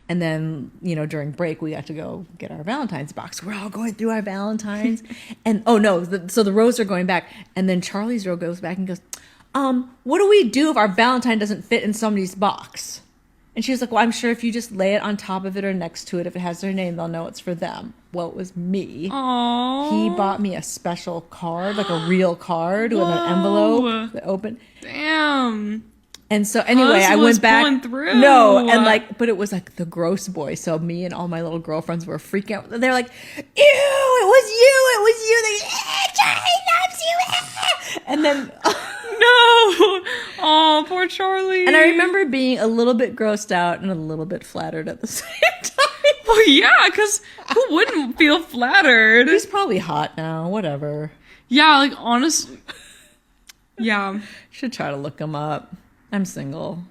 And then, during break, we got to go get our Valentine's box. We're all going through our Valentines. And, so the rows are going back. And then Charlie's row goes back and goes, what do we do if our Valentine doesn't fit in somebody's box? And she was like, well, I'm sure if you just lay it on top of it or next to it, if it has their name, they'll know it's for them. Well, it was me. Aww. He bought me a special card, like a real card with an envelope that opened. Damn. And so anyway, I went back. Through. No, and but it was like the gross boy. So me and all my little girlfriends were freaking out. They're like, "Ew, it was you. They, Charlie loves you." And then no, oh, poor Charlie. And I remember being a little bit grossed out and a little bit flattered at the same time. Well, yeah, because who wouldn't feel flattered? He's probably hot now. Whatever. Yeah, like honestly, yeah. Should try to look him up. I'm single.